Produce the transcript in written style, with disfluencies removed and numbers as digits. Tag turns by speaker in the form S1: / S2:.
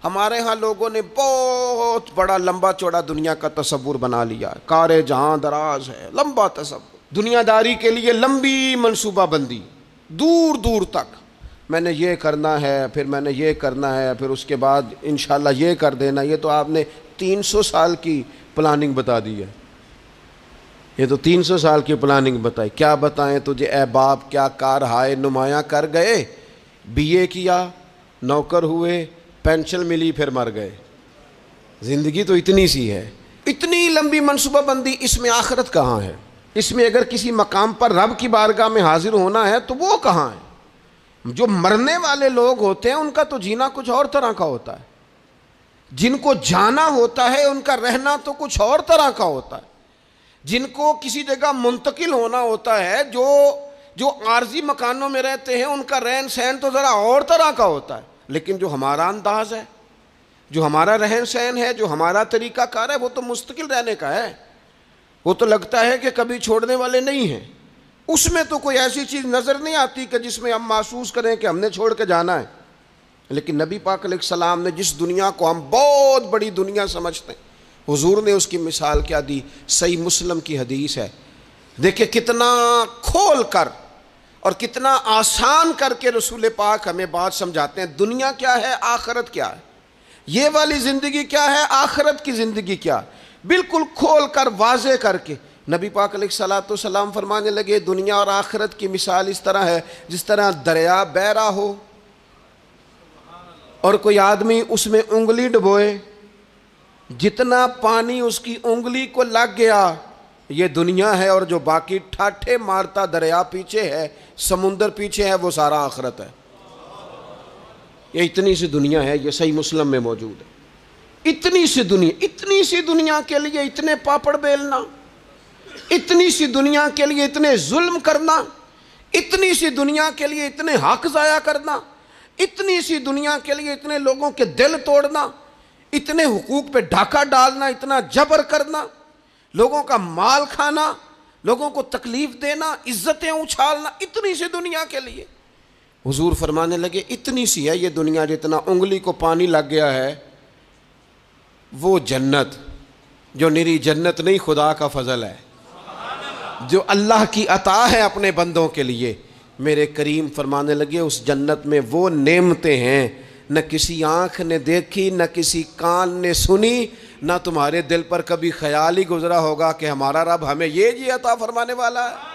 S1: ہمارے ہاں لوگوں نے بہت بڑا لمبا چوڑا دنیا کا تصور بنا لیا ہے، کار جہاں دراز ہے، لمبا تصور، دنیا داری کے لیے لمبی منصوبہ بندی، دور دور تک میں نے یہ کرنا ہے، پھر میں نے یہ کرنا ہے، پھر اس کے بعد انشاءاللہ یہ کر دینا۔ یہ تو آپ نے 300 سال کی پلاننگ بتا دی ہے، یہ تو 300 سال کی پلاننگ بتائی۔ کیا بتائیں تجھے اے باپ، کیا کار ہائے نمایاں کر گئے، بی اے کیا، نوکر ہوئے، پینشن ملی، پھر مر گئے۔ زندگی تو اتنی سی ہے، اتنی لمبی منصوبہ بندی، اس میں آخرت کہاں ہے؟ اس میں اگر کسی مقام پر رب کی بارگاہ میں حاضر ہونا ہے تو وہ کہاں ہے؟ جو مرنے والے لوگ ہوتے ہیں ان کا تو جینا کچھ اور طرح کا ہوتا ہے، جن کو جانا ہوتا ہے ان کا رہنا تو کچھ اور طرح کا ہوتا ہے، جن کو کسی جگہ منتقل ہونا ہوتا ہے، جو عارضی مکانوں میں رہتے ہیں ان کا رہن سہن تو ذرا اور طرح کا ہوتا ہے۔ لیکن جو ہمارا انداز ہے، جو ہمارا رہن سہن ہے، جو ہمارا طریقہ کار ہے، وہ تو مستقل رہنے کا ہے، وہ تو لگتا ہے کہ کبھی چھوڑنے والے نہیں ہیں۔ اس میں تو کوئی ایسی چیز نظر نہیں آتی کہ جس میں ہم محسوس کریں کہ ہم نے چھوڑ کے جانا ہے۔ لیکن نبی پاک علیہ السلام نے جس دنیا کو ہم بہت بڑی دنیا سمجھتے ہیں، حضور نے اس کی مثال کیا دی؟ صحیح مسلم کی حدیث ہے، دیکھیں کتنا کھول کر اور کتنا آسان کر کے رسول پاک ہمیں بات سمجھاتے ہیں۔ دنیا کیا ہے، آخرت کیا ہے، یہ والی زندگی کیا ہے، آخرت کی زندگی کیا، بالکل کھول کر واضح کر کے نبی پاک علیہ الصلوۃ والسلام فرمانے لگے دنیا اور آخرت کی مثال اس طرح ہے جس طرح دریا بہہ رہا ہو اور کوئی آدمی اس میں انگلی ڈبوئے، جتنا پانی اس کی انگلی کو لگ گیا یہ دنیا ہے، اور جو باقی ٹھاٹھے مارتا دریا پیچھے ہے، سمندر پیچھے ہے، وہ سارا آخرت ہے۔ یہ اتنی سی دنیا ہے، یہ صحیح مسلم میں موجود ہے۔ اتنی سی دنیا کے لیے اتنے پاپڑ بیلنا، اتنی سی دنیا کے لیے اتنے ظلم کرنا، اتنی سی دنیا کے لیے اتنے حق ضائع کرنا، اتنی سی دنیا کے لیے اتنے لوگوں کے دل توڑنا، اتنے حقوق پہ ڈھاکہ ڈالنا، اتنا جبر کرنا، لوگوں کا مال کھانا، لوگوں کو تکلیف دینا، عزتیں اچھالنا، اتنی سی دنیا کے لیے۔ حضور فرمانے لگے اتنی سی ہے یہ دنیا، جتنا انگلی کو پانی لگ گیا ہے وہ جنت، جو نری جنت نہیں، خدا کا فضل ہے، جو اللہ کی عطا ہے اپنے بندوں کے لیے۔ میرے کریم فرمانے لگے اس جنت میں وہ نعمتیں ہیں نہ کسی آنکھ نے دیکھی، نہ کسی کان نے سنی، نہ تمہارے دل پر کبھی خیال ہی گزرا ہوگا کہ ہمارا رب ہمیں یہ عطا فرمانے والا ہے۔